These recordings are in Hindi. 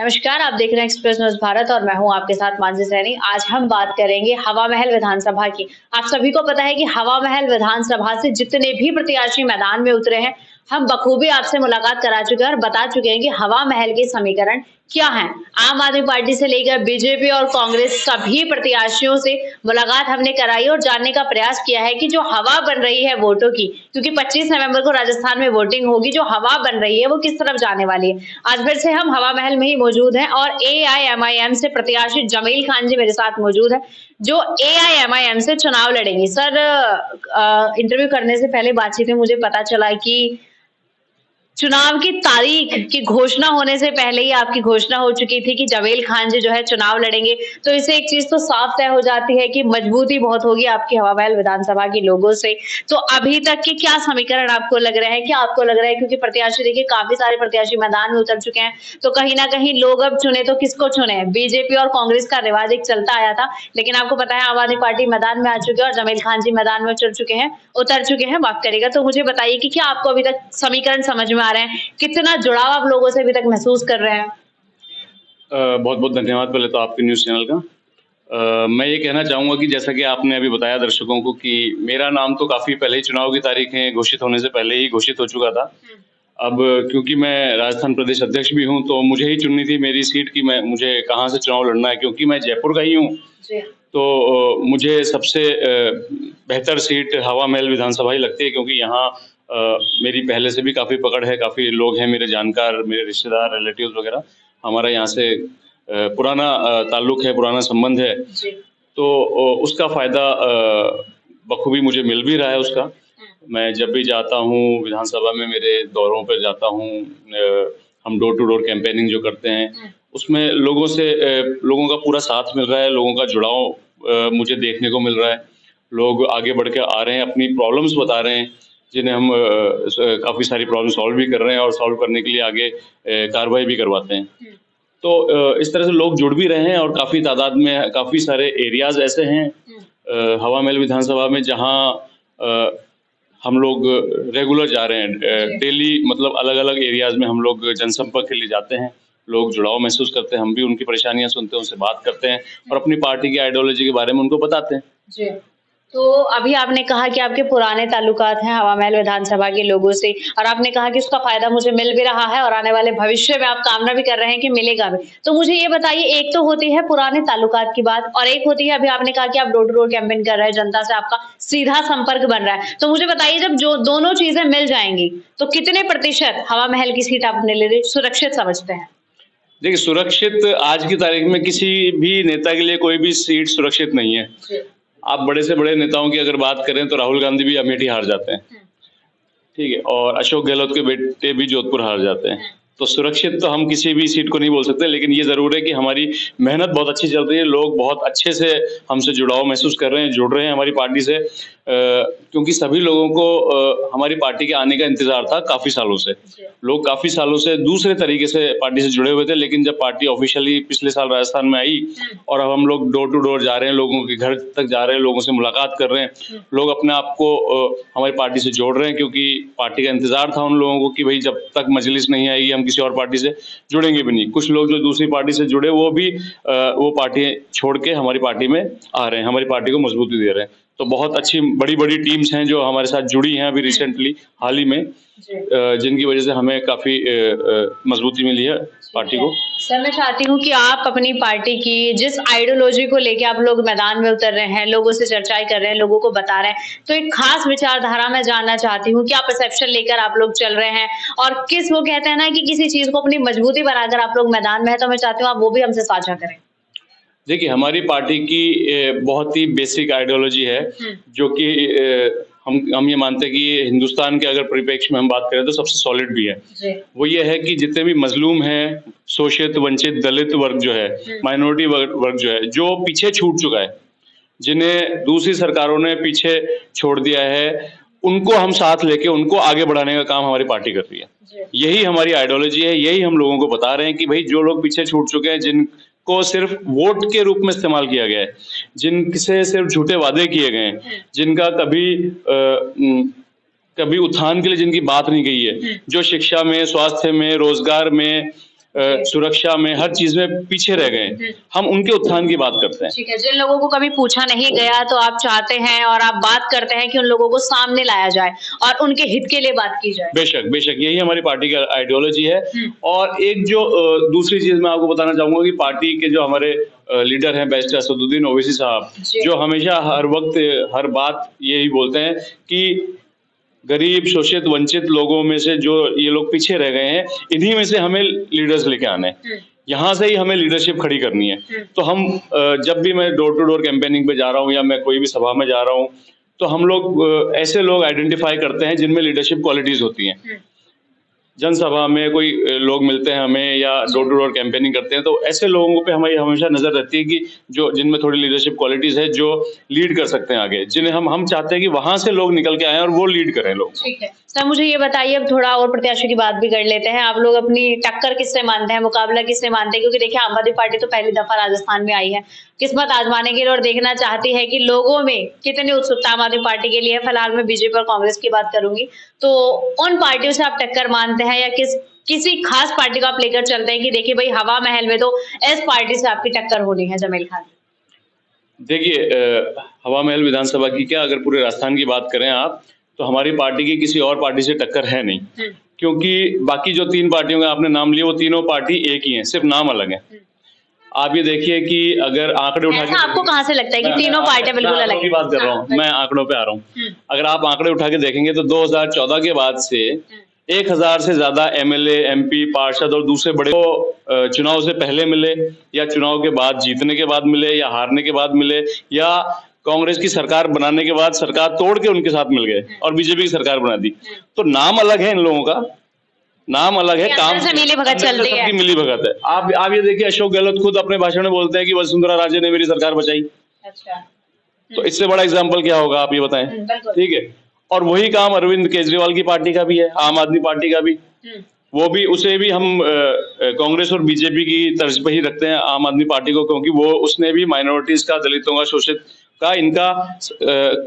नमस्कार, आप देख रहे हैं एक्सप्रेस न्यूज़ भारत और मैं हूं आपके साथ मानसी सैनी। आज हम बात करेंगे हवा महल विधानसभा की। आप सभी को पता है कि हवा महल विधानसभा से जितने भी प्रत्याशी मैदान में उतरे हैं, हम बखूबी आपसे मुलाकात करा चुके हैं और बता चुके हैं कि हवा महल के समीकरण क्या हैं। आम आदमी पार्टी से लेकर बीजेपी और कांग्रेस सभी प्रत्याशियों से मुलाकात हमने कराई और जानने का प्रयास किया है कि जो हवा बन रही है वोटों की, क्योंकि 25 नवंबर को राजस्थान में वोटिंग होगी, जो हवा बन रही है वो किस तरफ जाने वाली है। आज फिर से हम हवा महल में ही मौजूद हैं और AIMIM से प्रत्याशी जमील खान जी मेरे साथ मौजूद है, जो AIMIM से चुनाव लड़ेंगी। सर, इंटरव्यू करने से पहले बातचीत में मुझे पता चला कि चुनाव की तारीख की घोषणा होने से पहले ही आपकी घोषणा हो चुकी थी कि जमील खान जी जो है चुनाव लड़ेंगे। तो इससे एक चीज तो साफ तय हो जाती है कि मजबूती बहुत होगी आपकी हवा महल विधानसभा के लोगों से। तो अभी तक के क्या समीकरण आपको लग रहे हैं, क्या आपको लग रहा है, क्योंकि प्रत्याशी देखिए काफी सारे प्रत्याशी मैदान में उतर चुके हैं, तो कहीं ना कहीं लोग अब चुने तो किसको चुने। बीजेपी और कांग्रेस का रिवाज एक चलता आया था, लेकिन आपको पता है आम आदमी पार्टी मैदान में आ चुकी है और जमील खान जी मैदान में उतर चुके हैं माफ करेगा। तो मुझे बताइए कि क्या आपको अभी तक समीकरण समझ में आ रहे हैं, कितना जुड़ाव आप लोगों से अभी तक महसूस कर रहे हैं। बहुत बहुत धन्यवाद पहले तो आपके न्यूज़ चैनल का। मैं ये कहना चाहूँगा कि जैसा कि आपने अभी बताया दर्शकों को कि मेरा नाम तो काफ़ी पहले ही चुनाव की तारीखें घोषित होने से पहले ही घोषित हो चुका था। अब क्योंकि मैं राजस्थान प्रदेश अध्यक्ष भी हूँ, तो मुझे ही चुननी थी मेरी सीट की मुझे कहाँ से चुनाव लड़ना है, क्योंकि मैं जयपुर का ही हूँ। तो मुझे सबसे बेहतर सीट हवा महल विधानसभा ही लगती है, क्योंकि यहाँ मेरी पहले से भी काफ़ी पकड़ है, काफ़ी लोग हैं मेरे जानकार, मेरे रिश्तेदार, रिलेटिव्स वगैरह। हमारा यहाँ से पुराना ताल्लुक है, पुराना संबंध है, तो उसका फ़ायदा बखूबी मुझे मिल भी रहा है उसका। मैं जब भी जाता हूँ विधानसभा में, मेरे दौरों पर जाता हूँ, हम डोर टू डोर कैंपेनिंग जो करते हैं उसमें लोगों का पूरा साथ मिल रहा है, लोगों का जुड़ाव मुझे देखने को मिल रहा है। लोग आगे बढ़ के आ रहे हैं, अपनी प्रॉब्लम्स बता रहे हैं, जिन्हें हम काफ़ी सारी प्रॉब्लम सॉल्व भी कर रहे हैं और सॉल्व करने के लिए आगे कार्रवाई भी करवाते हैं। तो इस तरह से लोग जुड़ भी रहे हैं और काफ़ी तादाद में काफ़ी सारे एरियाज़ ऐसे हैं हवा महल विधानसभा में जहाँ हम लोग रेगुलर जा रहे हैं, डेली, मतलब अलग अलग एरियाज़ में हम लोग जनसंपर्क के लिए जाते हैं। लोग जुड़ाव महसूस करते हैं, हम भी उनकी परेशानियां सुनते हैं, उनसे बात करते हैं और अपनी पार्टी की आइडियोलॉजी के बारे में उनको बताते हैं। जी। तो अभी आपने कहा कि आपके पुराने ताल्लुकात हैं हवा महल विधानसभा के लोगों से, और आपने कहा कि उसका फायदा मुझे मिल भी रहा है और आने वाले भविष्य में आप कामना भी कर रहे हैं कि मिलेगा भी। तो मुझे ये बताइए, एक तो होती है पुराने ताल्लुकात की बात और एक होती है, अभी आपने कहा कि आप डोर टू डोर कैंपेन कर रहे हैं, जनता से आपका सीधा संपर्क बन रहा है। तो मुझे बताइए, जब जो दोनों चीजें मिल जाएंगी तो कितने प्रतिशत हवा महल की सीट आप अपने लिए सुरक्षित समझते हैं? देखिए, सुरक्षित आज की तारीख में किसी भी नेता के लिए कोई भी सीट सुरक्षित नहीं है। आप बड़े से बड़े नेताओं की अगर बात करें तो राहुल गांधी भी अमेठी हार जाते हैं, ठीक है, और अशोक गहलोत के बेटे भी जोधपुर हार जाते हैं। तो सुरक्षित तो हम किसी भी सीट को नहीं बोल सकते, लेकिन ये ज़रूर है कि हमारी मेहनत बहुत अच्छी चल रही है, लोग बहुत अच्छे से हमसे जुड़ाव महसूस कर रहे हैं, जुड़ रहे हैं हमारी पार्टी से, क्योंकि सभी लोगों को हमारी पार्टी के आने का इंतज़ार था काफ़ी सालों से। लोग काफ़ी सालों से दूसरे तरीके से पार्टी से जुड़े हुए थे, लेकिन जब पार्टी ऑफिशियली पिछले साल राजस्थान में आई और अब हम लोग डोर टू डोर जा रहे हैं, लोगों के घर तक जा रहे हैं, लोगों से मुलाकात कर रहे हैं, लोग अपने आप को हमारी पार्टी से जोड़ रहे हैं, क्योंकि पार्टी का इंतज़ार था उन लोगों को कि भाई जब तक मजलिस नहीं आएगी हम किसी और पार्टी से जुड़ेंगे भी नहीं। कुछ लोग जो दूसरी पार्टी से जुड़े वो भी वो पार्टी छोड़ के हमारी पार्टी में आ रहे हैं, हमारी पार्टी को मजबूती दे रहे हैं। तो बहुत अच्छी बड़ी बड़ी टीम्स हैं जो हमारे साथ जुड़ी हैं अभी रिसेंटली हाल ही में, जिनकी वजह से हमें काफ़ी मजबूती मिली है पार्टी को। सर, मैं चाहती हूँ कि आप अपनी पार्टी की जिस आइडियोलॉजी को लेके आप लोग मैदान में उतर रहे हैं, लोगों से चर्चाएं कर रहे हैं, लोगों को बता रहे हैं, तो एक खास विचारधारा में जानना चाहती हूँ, क्या परसेप्शन लेकर आप लोग चल रहे हैं और किस, वो कहते हैं ना कि किसी चीज को अपनी मजबूती बनाकर आप लोग मैदान में है, तो मैं चाहती हूँ आप वो भी हमसे साझा करें। देखिए, हमारी पार्टी की बहुत ही बेसिक आइडियोलॉजी है, जो कि हम ये मानते हैं कि हिंदुस्तान के अगर परिप्रेक्ष्य में हम बात करें तो सबसे सॉलिड भी है। वो ये है कि जितने भी मजलूम हैं, शोषित, वंचित, दलित वर्ग जो है, माइनॉरिटी वर्ग जो है, जो पीछे छूट चुका है, जिन्हें दूसरी सरकारों ने पीछे छोड़ दिया है, उनको हम साथ लेके उनको आगे बढ़ाने का काम हमारी पार्टी कर रही है। यही हमारी आइडियोलॉजी है, यही हम लोगों को बता रहे हैं कि भाई जो लोग पीछे छूट चुके हैं, जिनको सिर्फ वोट के रूप में इस्तेमाल किया गया है, जिनसे सिर्फ झूठे वादे किए गए हैं, जिनका कभी उत्थान के लिए जिनकी बात नहीं गई है, जो शिक्षा में, स्वास्थ्य में, रोजगार में, सुरक्षा में, हर चीज में पीछे रह गए। हम उनके उत्थान की बात करते हैं। ठीक है, जिन लोगों को कभी पूछा नहीं गया तो आप चाहते हैं और आप बात करते हैं कि उन लोगों को सामने लाया जाए और उनके हित के लिए बात की जाए। बेशक बेशक यही हमारी पार्टी का आइडियोलॉजी है। और एक जो दूसरी चीज मैं आपको बताना चाहूंगा कि पार्टी के जो हमारे लीडर हैं बैरिस्टर असदुद्दीन ओवैसी साहब, जो हमेशा हर वक्त हर बात यही बोलते हैं कि गरीब, शोषित, वंचित लोगों में से जो ये लोग पीछे रह गए हैं, इन्हीं में से हमें लीडर्स लेके आने हैं। यहाँ से ही हमें लीडरशिप खड़ी करनी है। तो हम जब भी मैं डोर टू डोर कैंपेनिंग पे जा रहा हूँ या मैं कोई भी सभा में जा रहा हूँ, तो हम लोग ऐसे लोग आइडेंटिफाई करते हैं जिनमें लीडरशिप क्वालिटीज होती हैं। जनसभा में कोई लोग मिलते हैं हमें या डोर टू डोर कैंपेनिंग करते हैं, तो ऐसे लोगों पे हमारी हमेशा नजर रहती है कि जो जिनमें थोड़ी लीडरशिप क्वालिटीज है, जो लीड कर सकते हैं आगे, जिन्हें हम चाहते हैं कि वहां से लोग निकल के आए और वो लीड करें लोग। ठीक है सर, मुझे ये बताइए, अब थोड़ा और प्रत्याशी की बात भी कर लेते हैं। आप लोग अपनी टक्कर किससे मानते हैं, मुकाबला किससे मानते हैं? क्योंकि देखिए आम आदमी पार्टी तो पहली दफा राजस्थान में आई है किस्मत आजमाने के लिए और देखना चाहती है कि लोगों में कितनी उत्सुकता आम आदमी पार्टी के लिए है। फिलहाल मैं बीजेपी और कांग्रेस की बात करूंगी, तो उन पार्टियों से आप टक्कर मानते हैं या किसी खास पार्टी को आप लेकर चलते हैं कि देखिए भाई हवा महल में तो इस पार्टी से आपकी टक्कर होनी है? जमील खान, देखिए हवा महल विधानसभा की क्या, अगर पूरे राजस्थान की बात करें आप, तो हमारी पार्टी की किसी और पार्टी से टक्कर है नहीं। क्योंकि बाकी जो 3 पार्टियों का आपने नाम लिया, वो तीनों पार्टी एक ही हैं, सिर्फ नाम अलग है। आप ये देखिए कि अगर आंकड़े उठा के, आपको कहां से लगता है कि तीनों पार्टियां बिल्कुल अलग की बात कर रहा हूँ, मैं आंकड़ों पे आ रहा हूँ। अगर आप आंकड़े उठा के देखेंगे तो 2014 के बाद से 1000 से ज्यादा एमएलए, एमपी, पार्षद और दूसरे बड़े चुनाव से पहले मिले या चुनाव के बाद जीतने के बाद मिले या हारने के बाद मिले या कांग्रेस की सरकार बनाने के बाद सरकार तोड़ के उनके साथ मिल गए और बीजेपी की सरकार बना दी। तो नाम अलग है इन लोगों का, नाम अलग है, काम से मिली भगत चलती है। सबकी मिली भगत है। आप ये देखिए, अशोक गहलोत खुद अपने भाषण में बोलते हैं कि वसुंधरा राजे ने मेरी सरकार बचाई। अच्छा, तो इससे बड़ा एग्जाम्पल क्या होगा, आप ये बताएं। ठीक है, और वही काम अरविंद केजरीवाल की पार्टी का भी है, आम आदमी पार्टी का भी। वो भी, उसे भी हम कांग्रेस और बीजेपी की तर्ज पे ही रखते हैं, आम आदमी पार्टी को, क्योंकि वो उसने भी माइनॉरिटीज का, दलितों का, शोषित का, इनका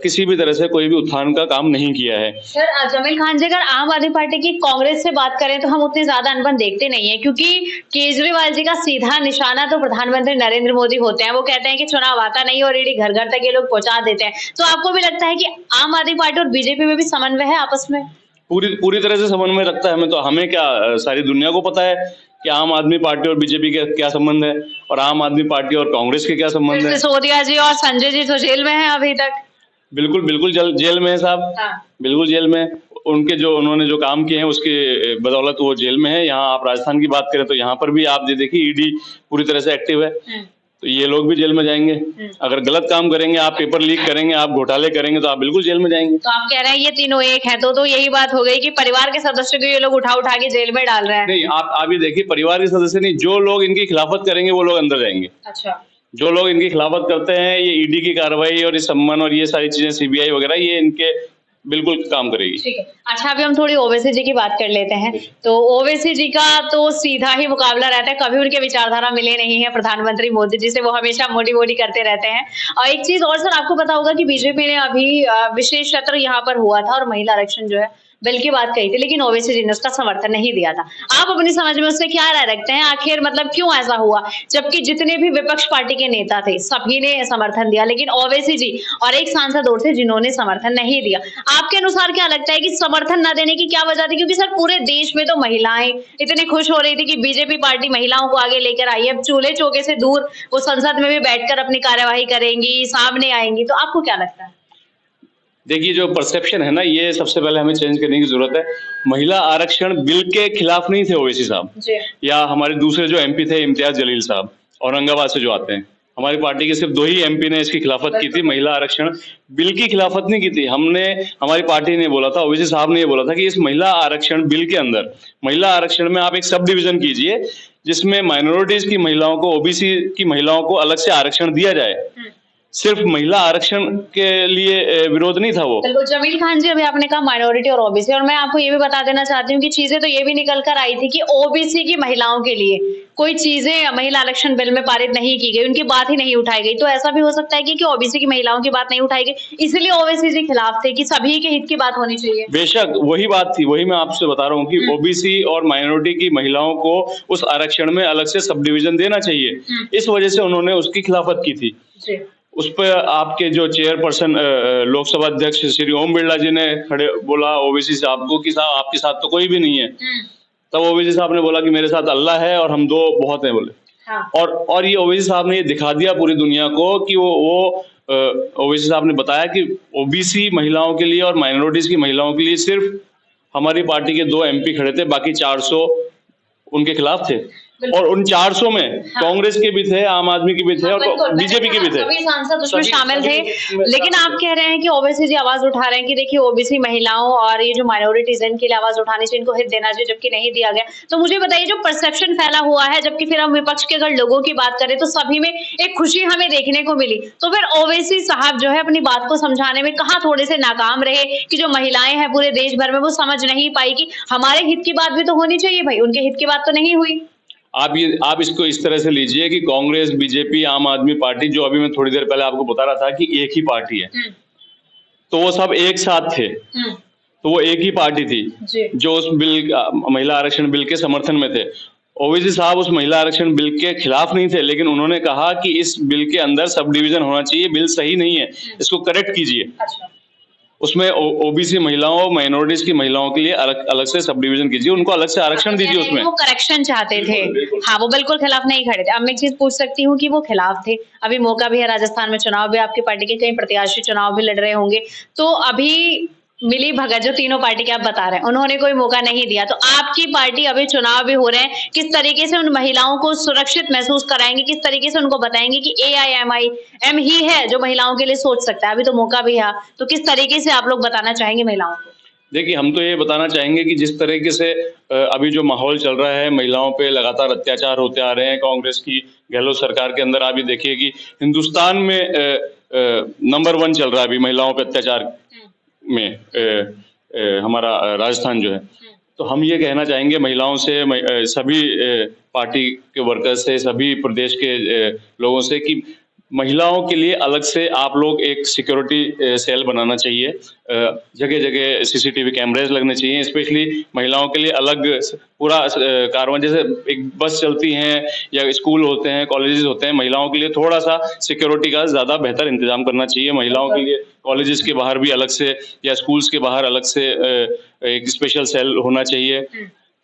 किसी भी तरह से कोई भी उत्थान का काम नहीं किया है। सर जमील खान जी, अगर आम आदमी पार्टी की कांग्रेस से बात करें तो हम उतनी ज्यादा अनबन देखते नहीं है, क्योंकि केजरीवाल जी का सीधा निशाना तो प्रधानमंत्री नरेंद्र मोदी होते हैं। वो कहते हैं कि चुनाव आता नहीं और ईडी घर घर तक ये लोग पहुंचा देते हैं। तो आपको भी लगता है कि आम आदमी पार्टी और बीजेपी में भी समन्वय है आपस में? पूरी तरह से समन्वय रखता है। हमें क्या, सारी दुनिया को पता है कि आम आदमी पार्टी और बीजेपी के क्या संबंध है और आम आदमी पार्टी और कांग्रेस के क्या संबंध है। सिसोदिया जी और संजय जी तो जेल में हैं अभी तक। बिल्कुल जेल में है साहब। बिल्कुल जेल में। उन्होंने जो काम किए हैं उसके बदौलत वो जेल में है। यहाँ आप राजस्थान की बात करें तो यहाँ पर भी आप देखिए ईडी पूरी तरह से एक्टिव है, तो ये लोग भी जेल में जाएंगे। अगर गलत काम करेंगे, आप पेपर लीक करेंगे, आप घोटाले करेंगे, तो आप बिल्कुल जेल में जाएंगे। तो आप कह रहे हैं ये तीनों एक है, तो यही बात हो गई कि परिवार के सदस्यों को ये लोग उठा के जेल में डाल रहे हैं। नहीं, आप ये देखिए, परिवार के सदस्य नहीं, जो लोग इनकी खिलाफत करेंगे वो लोग अंदर जाएंगे। अच्छा, जो लोग इनकी खिलाफत करते हैं, ये ईडी की कार्रवाई और ये सम्मान और ये सारी चीजें, सीबीआई वगैरह, ये इनके बिल्कुल काम करेगी। ठीक है, अच्छा अभी हम थोड़ी ओवैसी जी की बात कर लेते हैं। तो ओवैसी जी का तो सीधा ही मुकाबला रहता है, कभी उनके विचारधारा मिले नहीं है प्रधानमंत्री मोदी जी से, वो हमेशा मोदी करते रहते हैं। और एक चीज और सर, आपको पता होगा कि बीजेपी ने अभी विशेष सत्र यहाँ पर हुआ था और महिला आरक्षण जो है बिल की बात कही थी, लेकिन ओवैसी जी ने उसका समर्थन नहीं दिया था। आप अपनी समझ में उससे क्या राय रखते हैं? आखिर मतलब क्यों ऐसा हुआ, जबकि जितने भी विपक्ष पार्टी के नेता थे सभी ने समर्थन दिया, लेकिन ओवैसी जी और एक सांसद और थे जिन्होंने समर्थन नहीं दिया। आपके अनुसार क्या लगता है कि समर्थन न देने की क्या वजह थी? क्योंकि सर पूरे देश में तो महिलाएं इतनी खुश हो रही थी कि बीजेपी पार्टी महिलाओं को आगे लेकर आई है, अब चूल्हे चौके से दूर वो संसद में भी बैठकर अपनी कार्यवाही करेंगी, सामने आएंगी। तो आपको क्या लगता है? देखिए, जो परसेप्शन है ना, ये सबसे पहले हमें चेंज करने की जरूरत है। महिला आरक्षण बिल के खिलाफ नहीं थे ओवैसी साहब, या हमारे दूसरे जो एमपी थे इम्तियाज जलील साहब, औरंगाबाद से जो आते हैं। हमारी पार्टी के सिर्फ 2 ही एमपी ने इसकी खिलाफत की थी, महिला आरक्षण बिल की खिलाफत नहीं की थी। हमारी पार्टी ने बोला था, ओवैसी साहब ने ये बोला था कि इस महिला आरक्षण बिल के अंदर, महिला आरक्षण में आप एक सब डिवीजन कीजिए जिसमें माइनॉरिटीज की महिलाओं को, ओबीसी की महिलाओं को अलग से आरक्षण दिया जाए। सिर्फ महिला आरक्षण के लिए विरोध नहीं था वो। बिल्कुल जमील खान जी, अभी आपने कहा माइनॉरिटी और ओबीसी, और मैं आपको ये भी बता देना चाहती हूँ कि चीजें तो ये भी निकल कर आई थी कि ओबीसी की महिलाओं के लिए कोई चीजें महिला आरक्षण बिल में पारित नहीं की गई, उनकी बात ही नहीं उठाई गई, तो ऐसा भी हो सकता है कि ओबीसी की महिलाओं की बात नहीं उठाई गई, इसलिए ओवैसी जी खिलाफ थे कि सभी के हित की बात होनी चाहिए। बेशक वही बात थी, वही मैं आपसे बता रहा हूँ कि ओबीसी और माइनॉरिटी की महिलाओं को उस आरक्षण में अलग से सब डिवीजन देना चाहिए, इस वजह से उन्होंने उसकी खिलाफत की थी। जी। उस पर आपके जो चेयरपर्सन लोकसभा अध्यक्ष श्री ओम बिरला जी ने खड़े बोला ओबीसी साहब को कि साहब आपके साथ तो कोई भी नहीं है। तब ओबीसी साहब ने बोला कि मेरे साथ अल्लाह है और हम दो बहुत हैं बोले। हाँ। और ये ओबीसी साहब ने ये दिखा दिया पूरी दुनिया को कि वो ओबीसी साहब ने बताया कि ओबीसी महिलाओं के लिए और माइनॉरिटीज की महिलाओं के लिए सिर्फ हमारी पार्टी के 2 एमपी खड़े थे, बाकी 400 उनके खिलाफ थे। और उन 400 में कांग्रेस के भी थे, आम आदमी के भी थे और बीजेपी के भी थे, सभी सांसद उसमें शामिल थे। लेकिन आप कह रहे हैं कि ओवैसी जी आवाज उठा रहे हैं कि देखिए ओबीसी महिलाओं और ये जो माइनॉरिटीज हैं इनके लिए आवाज उठानी चाहिए, इनको हित देना चाहिए, जबकि नहीं दिया गया। तो मुझे बताइए जो परसेप्शन फैला हुआ है, जबकि फिर हम विपक्ष के अगर लोगों की बात करें तो सभी में एक खुशी हमें देखने को मिली, तो फिर ओवैसी साहब जो है अपनी बात को समझाने में कहाँ थोड़े से नाकाम रहे कि जो महिलाएं हैं पूरे देश भर में वो समझ नहीं पाई कि हमारे हित की बात भी तो होनी चाहिए भाई, उनके हित की बात तो नहीं हुई। आप इसको इस तरह से लीजिए कि कांग्रेस, बीजेपी, आम आदमी पार्टी, जो अभी मैं थोड़ी देर पहले आपको बता रहा था कि एक ही पार्टी है, तो वो सब एक साथ थे, तो वो एक ही पार्टी थी जो उस बिल महिला आरक्षण बिल के समर्थन में थे। ओवैसी साहब उस महिला आरक्षण बिल के खिलाफ नहीं थे, लेकिन उन्होंने कहा कि इस बिल के अंदर सब डिवीजन होना चाहिए, बिल सही नहीं है, इसको करेक्ट कीजिए। अच्छा। उसमें ओबीसी महिलाओं, माइनॉरिटीज की महिलाओं के लिए अलग से सब डिवीजन कीजिए, उनको अलग से आरक्षण दीजिए। उसमें वो करेक्शन चाहते थे। हाँ, वो बिल्कुल खिलाफ नहीं खड़े थे। अब मैं एक चीज पूछ सकती हूँ कि वो खिलाफ थे, अभी मौका भी है, राजस्थान में चुनाव भी, आपकी पार्टी के कई प्रत्याशी चुनाव भी लड़ रहे होंगे, तो अभी मिली भगत जो तीनों पार्टी के आप बता रहे हैं उन्होंने कोई मौका नहीं दिया, तो आपकी पार्टी अभी चुनाव भी हो रहे हैं, किस तरीके से उन महिलाओं को सुरक्षित महसूस कराएंगे, किस तरीके से उनको बताएंगे कि AIMIM ही है जो महिलाओं के लिए सोच सकता है, अभी तो मौका भी है, तो किस तरीके से आप लोग बताना चाहेंगे महिलाओं को? देखिए, हम तो ये बताना चाहेंगे कि जिस तरीके से अभी जो माहौल चल रहा है, महिलाओं पे लगातार अत्याचार होते आ रहे हैं, कांग्रेस की गहलोत सरकार के अंदर आप ये देखिए कि हिंदुस्तान में नंबर 1 चल रहा है अभी महिलाओं पे अत्याचार में हमारा राजस्थान जो है। तो हम ये कहना चाहेंगे महिलाओं से, सभी पार्टी के वर्कर्स से, सभी प्रदेश के लोगों से कि महिलाओं के लिए अलग से आप लोग एक सिक्योरिटी सेल बनाना चाहिए, जगह जगह CCTV कैमरेज लगने चाहिए, स्पेशली महिलाओं के लिए अलग पूरा कारवां, जैसे एक बस चलती हैं या स्कूल होते हैं, कॉलेजेस होते हैं, महिलाओं के लिए थोड़ा सा सिक्योरिटी का ज़्यादा बेहतर इंतजाम करना चाहिए। महिलाओं के लिए कॉलेजेस के बाहर भी अलग से या स्कूल्स के बाहर अलग से एक स्पेशल सेल होना चाहिए,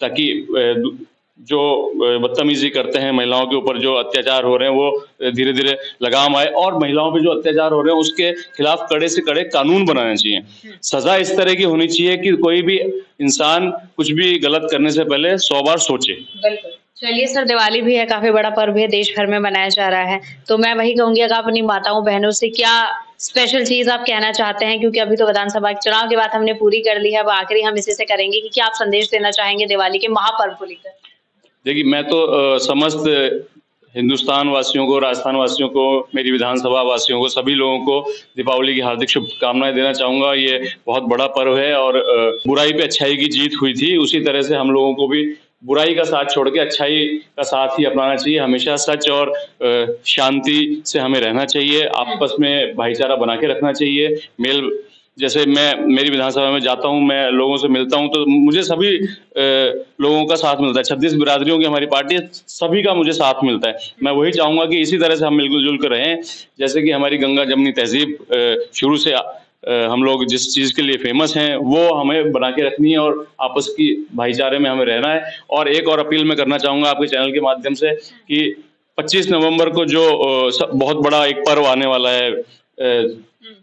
ताकि जो बदतमीजी करते हैं महिलाओं के ऊपर, जो अत्याचार हो रहे हैं, वो धीरे धीरे लगाम आए, और महिलाओं पे जो अत्याचार हो रहे हैं उसके खिलाफ कड़े से कड़े कानून बनाने चाहिए। सजा इस तरह की होनी चाहिए कि कोई भी इंसान कुछ भी गलत करने से पहले 100 बार सोचे। बिल्कुल। चलिए सर, दिवाली भी है, काफी बड़ा पर्व है, देश भर में मनाया जा रहा है, तो मैं वही कहूंगी अगर आप अपनी माताओं बहनों से क्या स्पेशल चीज आप कहना चाहते हैं, क्योंकि अभी तो विधानसभा चुनाव की बात हमने पूरी कर ली है, अब आखिरी हम इसी से करेंगे कि क्या आप संदेश देना चाहेंगे दिवाली के महापर्व को लेकर? देखिए, मैं तो समस्त हिंदुस्तान वासियों को, राजस्थान वासियों को, मेरी विधानसभा वासियों को, सभी लोगों को दीपावली की हार्दिक शुभकामनाएं देना चाहूँगा। ये बहुत बड़ा पर्व है और बुराई पे अच्छाई की जीत हुई थी, उसी तरह से हम लोगों को भी बुराई का साथ छोड़ के अच्छाई का साथ ही अपनाना चाहिए। हमेशा सच और शांति से हमें रहना चाहिए, आपस में भाईचारा बना के रखना चाहिए। जैसे मैं मेरी विधानसभा में जाता हूं, मैं लोगों से मिलता हूं, तो मुझे सभी लोगों का साथ मिलता है। 36 बिरादरियों की हमारी पार्टी है, सभी का मुझे साथ मिलता है। मैं वही चाहूंगा कि इसी तरह से हम मिलजुल जुल कर रहें, जैसे कि हमारी गंगा जमनी तहजीब शुरू से हम लोग जिस चीज़ के लिए फेमस हैं वो हमें बना के रखनी है और आपस की भाईचारे में हमें रहना है। और एक और अपील मैं करना चाहूँगा आपके चैनल के माध्यम से कि 25 नवंबर को जो बहुत बड़ा एक पर्व आने वाला है,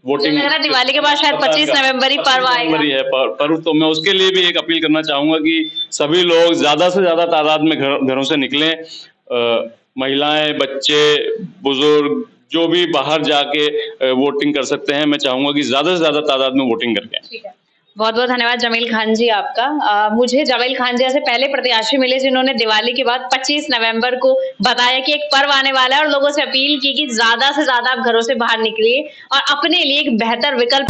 वोटिंग, दिवाली के बाद शायद 25 नवंबर ही पर्व आएगा है पर्व, तो मैं उसके लिए भी एक अपील करना चाहूँगा कि सभी लोग ज़्यादा से ज़्यादा तादाद में घरों से निकलें। महिलाएं, बच्चे, बुजुर्ग जो भी बाहर जाके वोटिंग कर सकते हैं, मैं चाहूंगा कि ज्यादा से ज्यादा तादाद में वोटिंग करके। ठीक है, बहुत बहुत धन्यवाद जमील खान जी आपका। मुझे जमील खान जी ऐसे पहले प्रत्याशी मिले जिन्होंने दिवाली के बाद 25 नवंबर को बताया कि एक पर्व आने वाला है और लोगों से अपील की कि ज्यादा से ज्यादा आप घरों से बाहर निकलिए और अपने लिए एक बेहतर विकल्प